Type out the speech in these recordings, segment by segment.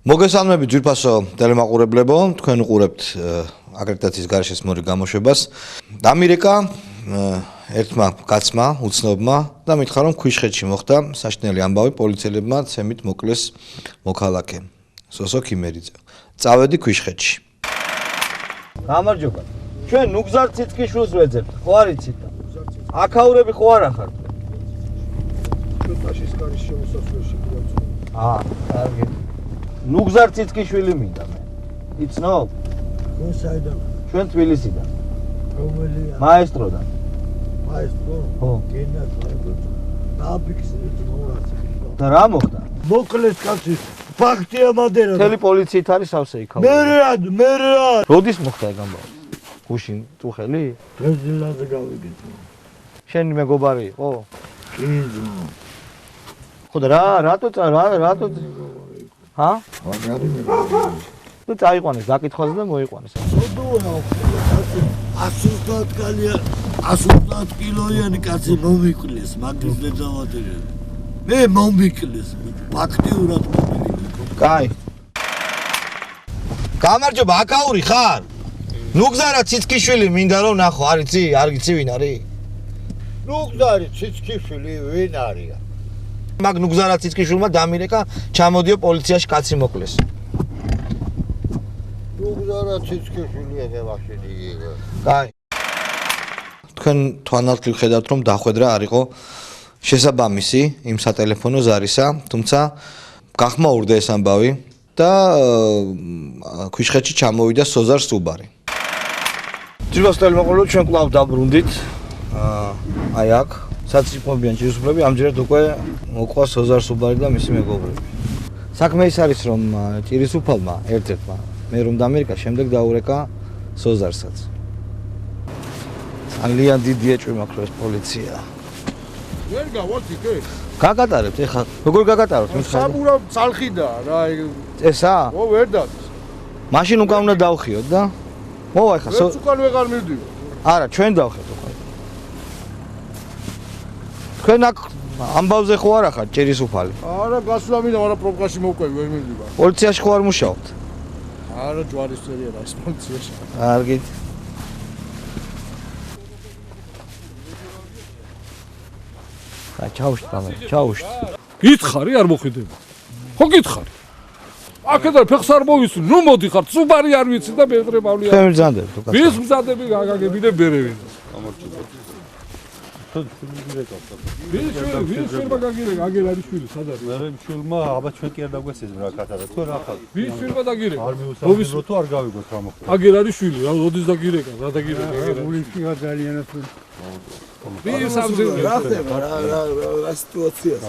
მოგესალმებით ძვირფასო ტელემაყურებლებო, თქვენ უყურებთ აკრედიტაციის გარეშე მორიგ გამოშვებას. დამირეკა ერთმა კაცმა, უცნობმა და მითხრა რომ ქვიშხეთში მოხდა საშინელი ამბავი პოლიციელებმა ცემით მოკლეს მოქალაქე სოსო ქიმერიძე. წავედი ქვიშხეთში. გამარჯობა. ჩვენ ნუგზარ ციცკიშვილს ვეძებთ, ხო არ იცით? აქაურები ხო არ ახართ? ჩვენ ფაშისტკარის შემოსასვლელში გვაქვს. კარგი. ნუგზარ ციცკიშვილი მინდა მე. იცნობ? ხო საიდან? ჩვენ თბილისიდან. რომელია? მაესტროდან. მაესტრო? ხო. გენად მაესტრო. დააფიქსირეთ მოურაცი. და რა მოხდა? მოკლეს კაცი. ფაქტია მადერა. მთელი პოლიციით არის სავსე იქაური. მე რა. როდის მოხდა ეგ ამბავი? გუშინ წუხელი? დღესდღეაზე გავიგეთ. შენი მეგობარი იყო? კი ძმა. ხო და რატო ჰა? მაგარი მეგობარი. თუ წაიყვანეს დაკითხვაზე და მოიყვანეს. სოდოა კაცი 130 კალია 130 კილოიანი კაცი მომიკლეს მაგის ზედავატერე. მე მომიკლეს ფაქტიურად მომიკლეს. კაი. გამარჯობა, აქაური ხარ? ნუგზარა ციცკიშვილი მინდა რომ ნახო, არ იცი? არ იცი ვინ არის? ნუგზარი ციცკიშვილი ვინ არის? მაგ ნუგზარა ციცკიშვილმა დამირეკა, ჩამოდიო პოლიციაში კაცი მოკლეს. ნუგზარა ციცკიშვილი ეგ მაშინი იყო. კაი. თქვენ თვალნათლივ ხედავთ რომ დახვედრა არ იყო შესაბამისი იმ სატელეფონო ზარისა, თუმცა გახმაურდა ეს ამბავი და ქვიშხეთში ჩამოვიდა სოზარ სუბარი. ძვირფასო ტელემაყურებელო, ჩვენ კვლავ დაბრუნდით. აი აქ საციფობიან ჯგუფები ამჯერად უკვე მოყვა სოზარ სუბარი და მისი მეგობრები. საქმე ის არის რომ ჭირისუფალმა ერთ-ერთმა მე რომ დამირეკა, შემდეგ დაურეკა სოზარსაც. ძალიან დიდი ეჭვი მაქვს ეს პოლიცია. ვერ გავართ იქ? გაგატარებთ ეხლა. როგორ გაგატაროთ? საბურავ ცალხიდა რა. ესა? ო ვერ დადის. მაშინ უკან უნდა დავხიოთ და მოვა ეხლა. ეს უკან ვეღარ მივდივარ. არა, ჩვენ დავხიოთ უკან. თქვენ აქ ამბავზე ხო არ ახართ ჭირისუფალი? არა, გასვლა მინდა, მაგრამ პრობლემაში მოვკვევი, ვერ მივდივარ. პოლიციაში ხო არ მუშაობთ? არა, ჯვარისწერია რა ის პოლიციაში. კარგით. ჩაუშტ. გითხარი არ მოხვიდება. ხო გითხარი. აქედან ფეხს არ მოვისვი, ნუ მოდი ხარ, სუბარი არ ვიცი და მეღრე მავლია. თქვენ მზადდებთ უკან. ვის მზადები გაგაგები და ბერევენ. ვის შვილმა გაგირეკა, აგერ არის შვილი, სად არის? მე შვილმა აბა ჩვენ კი არ დაგვესწრებ რა კაცად. თუ რა ხარ? ვის შვილმა დაგირეკა? არ მიუსაჯრო თუ არ გავიგოთ რა მოხდა. აგერ არის შვილი, რა როდის დაგირეკა? რა დაგირეკა? გულიშია ძალიანაც. ვის ამზეზე? რა ხდება რა სიტუაციაა?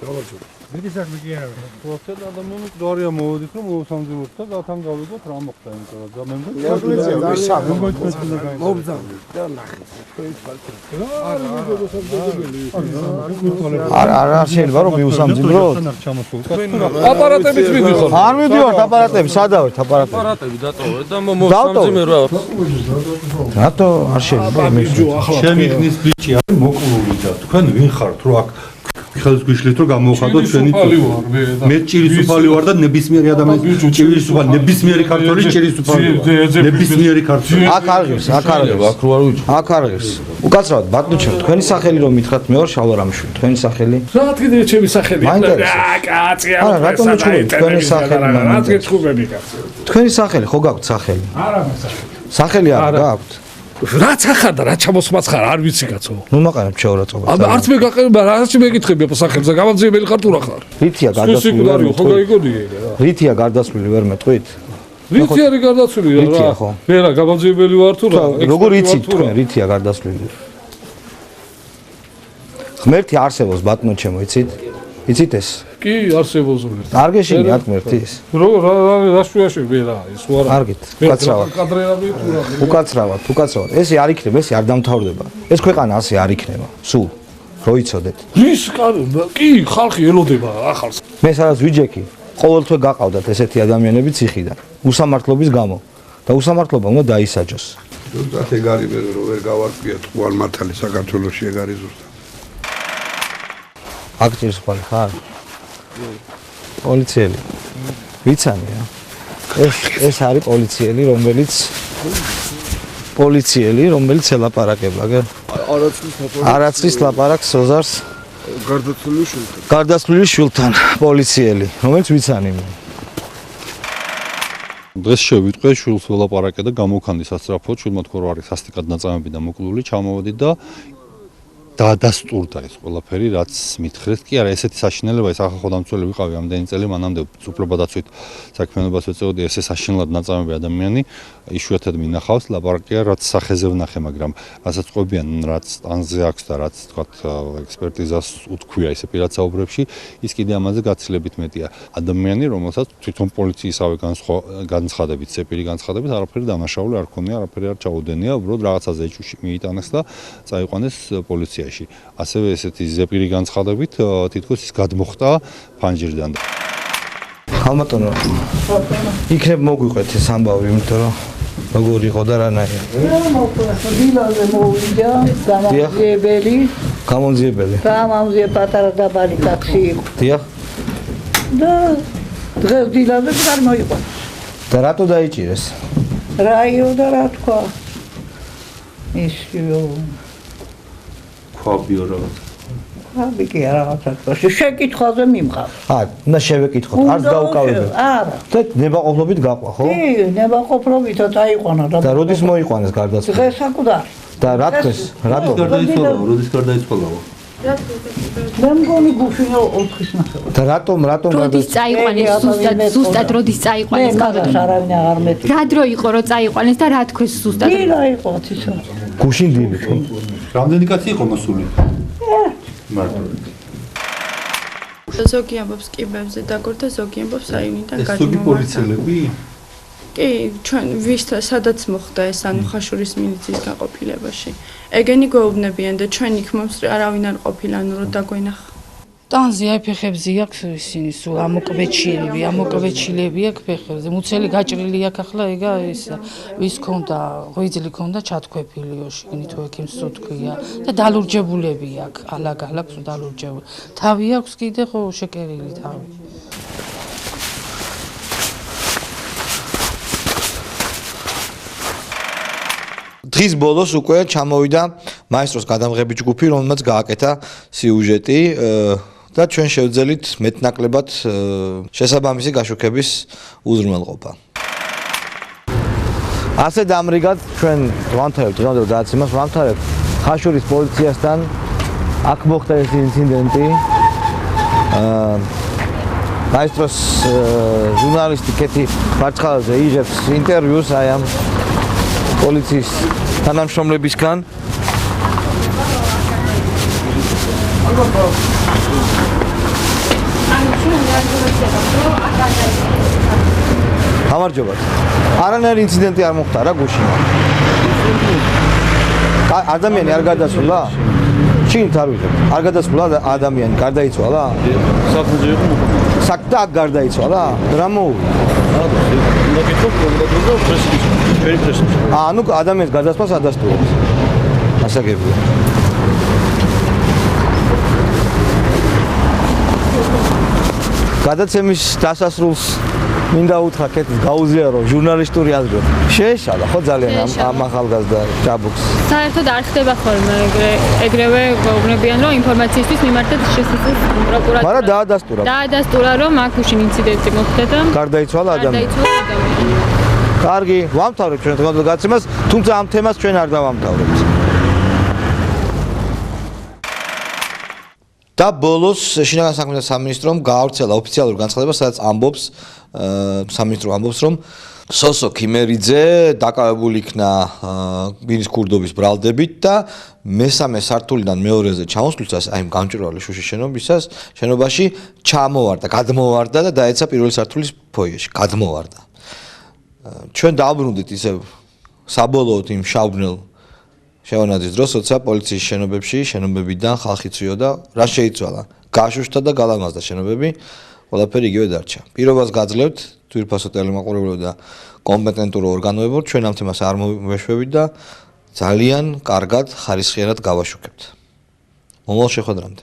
გამარჯობა. მიდისარ მიგიანა. პროცესად ადამიანებს დარია მოვედით რომ მოსამძიმოთ და დათან გავიგოთ რა მოხდა იმიტომ რომ მე არა შეიძლება რომ მიუსამძიმროთ? აპარატებით მიდიხარ. არ მივდივართ აპარატები, სადავით აპარატები? აპარატები დატოვეთ და მოსამძიმრო. რატო არ შეიძლება მისვით? ჩემი ხნის ბიჭი არის მოკლული და თქვენ ვინ ხართ რომ აქ ხელს გვიშლით რომ გამოვხადოთ ჩვენი მე ჭირისუფალი ვარ და ნებისმიერი ადამიანი ჭირისუფალი ნებისმიერი ქართველი ჭირისუფალი ნებისმიერი ქართველი აქ არ ღირს, აქ არ ღირს. უკაცრავად ბატონო, თქვენი სახელი რომ მითხრათ მე ვარ შალვარამიშვილი, თქვენი სახელი? რა თქმა ჩემი სახელი. კაცი არა, რატომ მეჩხუბები თქვენი სახელი? რა გეჩხუბები კაცი? თქვენი სახელი ხო გაქვთ სახელი? არა სახელი. სახელი არ გაქვთ? რაც ახარ და რა ჩამოსმაცხარ არ ვიცი კაცო. ნუ მაყენებ შეურაცხყოფა. არც მე გაყენებ, არც მეკითხები apa სახელზე, გამამძიებელი ხარ თუ რა ხარ? რითია გარდაცვლილი? ხო გაიგონი რა. რითია გარდაცვლილი ვერ მეტყვით? რითი არის გარდაცვლილი რა? რითია ხო? მე რა გამამძიებელი ვარ თუ რა? როგორ იცით თქვენ რითია გარდაცვლილი? ღმერთი არსებობს ბატონო ჩემო, იცით? იცით ეს? კი, არსებობს ღმერთი. არ გეშინი აქ ღმერთის? რა შუაში მე რა ის ვარ. კარგით, უკაცრავად. კადრერები თუ რა? უკაცრავად. ესე არ იქნება, ესე არ დამთავრდება. ეს ქვეყანა ასე არ იქნება. სულ რო იცოდეთ. ის კი, ხალხი ელოდება ახალს. მე სადაც ვიჯექი, ყოველთვე გაყავდათ ესეთი ადამიანები ციხიდან, უსამართლობის გამო. და უსამართლობა უნდა დაისაჯოს. ზუსტად ეგ არის ვერ გავარკვია თვალ მართალი საქართველოში ეგ არის ზუსტად. აქ ჭირისუფალი ხარ? პოლიციელი. ვიცანია. ეს არის პოლიციელი, რომელიც ელაპარაკებდა, გე? არაცის ლაპარაკს ოზარს გარდაცვლილი შვილთან პოლიციელი, რომელიც ვიცანი. დღეს შევიტყვე შვილს ველაპარაკე და გამოვქანდი სასწრაფოდ, შვილმა თქვა რომ არის სასტიკად ნაწამები და მოკლული, ჩამოვედი და დაადასტურდა ეს ყველაფერი, რაც მითხრეს. კი არა, ესეთი საშინელება, ეს ახალ ხოდამცველი ვიყავი ამდენი წელი, მანამდე უფლებადაცვით საქმიანობას ვეწეოდი, ესე საშინლად ნაწამები ადამიანი იშვიათად მინახავს, ლაპარაკია, რაც სახეზე ვნახე, მაგრამ რასაც ყვებიან, რაც ტანზე აქვს და რაც თქვათ ექსპერტიზას უთქვია ესე პირად საუბრებში, ის კიდე ამაზე გაცილებით მეტია. ადამიანი, რომელსაც თვითონ პოლიციისავე განცხადებით, ზეპირი განცხადებით, არაფერი დამნაშავებული არ ქონია, არაფერი არ ჩაუდენია, უბრალოდ რაღაცაზე ეჭვში მიიტანეს და წაიყვანეს პოლიციაში. ასევე ესეთი ზეპირი განცხადებით თითქოს ის გადმოხტა ფანჯრიდან. ხალბატონო, იქნებ მოგვიყვეთ ეს ამბავი, იმიტომ რომ როგორ იყო და რანაირად. დილაზე მოვიდა, გამომძიებელი. პატარა დაბალი ტაქსი იყო. დიახ. და დღეს დილაზე არ მოიყვა. და რატო დაიჭირეს? რაიო და რა თქვა? ისიო. ქვაბიო რაღაც. აბი კი რაღაცა თქვა. შეკითხვაზე მიმყავ. უნდა შევეკითხოთ, არც გაუკავებთ. არა. და ნებაყოფლობით გაყვა, ხო? კი, ნებაყოფლობითაც აიყვანა და როდის მოიყვანეს გარდაცვალება? დღეს საკუთარი. და რა თქვეს? რატო? როდის გარდაიცვალა? მე მგონი გუშინო 4-ის ნახევარ. და რატომ როდის წაიყვანეს ზუსტად როდის წაიყვანეს მაგას არავინ აღარ მეტი. რა დრო იყო რომ წაიყვანეს და რა თქვეს ზუსტად? კი რა იყო თვითონ. გუშინ დილით, ხო? რამდენი კაცი იყო მოსული? მარტო. ზოგი ამბობს კიბებზე დაგორდა, ზოგი ამბობს რაიონიდან გადმოვარდა. ზოგი პოლიციელები? კი, ჩვენ სადაც მოხდა ეს ანუ ხაშურის მილიციის გაყოფილებაში. ეგენი გვეუბნებიან და ჩვენ იქ მომს არავინ არ ყოფილა, ანუ რომ დაგვენახა. ტანზე აი ფეხებზე აქვს ისინი სულ ამოკვეჩილები აქვს ფეხებზე. მუცელი გაჭრილი აქვს ახლა ეგა ეს ვის ქონდა, ღვიძლი ქონდა ჩათქვეფილიოში, ნითო ექიმს უთქვია და დალურჯებულები აქვს, ალაგ-ალაგ დალურჯებული. თავი აქვს კიდე ხო შეკერილი თავი. დღის ბოლოს უკვე ჩამოვიდა მაესტროს გადამღები ჯგუფი, რომელმაც გააკეთა სიუჟეტი და ჩვენ შევძელით მეტნაკლებად შესაბამისი გაშუქების უზრუნველყოფა. ასე დამრიგად ჩვენ ვამთავრებთ დღევანდელ გადაცემას, ვამთავრებთ ხაშურის პოლიციასთან აქ მოხდა ეს ინციდენტი. მაესტროს ჟურნალისტი კეთი მარცხალაძე იღებს ინტერვიუს აი ამ პოლიციის თანამშრომლებისგან. გამარჯობა. არანაირი ინციდენტი არ მოხდა რა გუშინ. ადამიანი არ გადასულა? შინით არ ვიღებ. არ გადასულა ადამიანი, გარდაიცვალა? საფუძე იყო. საქმე აქ გარდაიცვალა? რა მოუვიდა? ანუ ადამიანის გადასვლას ადასტურებს. ასაგებია. გადაცემის დასასრულს მინდა უთხრა კეთის გაუზიარო ჟურნალისტური აზრი. შეეშალა ხო ძალიან ამ ახალგაზრდა ჭაბუკს. საერთოდ არ ხდება ხოლმე ეგრევე გვეუბნებიან რომ ინფორმაციისთვის მიმართეთ შესაძლოა პროკურატურა. მაგრამ დაადასტურა რომ აქ უშინ ინციდენტი მოხდა და გარდაიცვალა ადამიანი. კარგი, ვამთავრებთ ჩვენ დღევანდელ გადაცემას, თუმცა ამ თემას ჩვენ არ დავამთავრებთ. და ბოლოს შინაგან საქმეთა სამინისტრომ გაავრცელა ოფიციალური განცხადება, სადაც ამბობს სამინისტრო ამბობს, რომ სოსო ქიმერიძე დაკავებული იქნა ბინის ქურდობის ბრალდებით და მესამე სართულიდან მეორეზე ჩამოსვლისას, აი გამჭვირვალე შუშის შენობაში გადმოვარდა და დაეცა პირველი სართულის ფოიეში, გადმოვარდა. ჩვენ დააბრუნდით ისევ საბოლოოდ იმ შავბნელ შევანაძის დროს, როცა პოლიციის შენობებიდან ხალხი წვიოდა, რა შეიცვალა, გაშუშტა და გალამაზდა შენობები, ყველაფერი იგივე დარჩა. პირობას გაძლევთ თვითფასო ტელემაყურებელო და კომპეტენტურ ორგანოებად, ჩვენ ამ თემას არ მოვეშვებით და ძალიან კარგად, ხარისხიანად გავაშუქებთ. მომავალ შეხვედრამდე.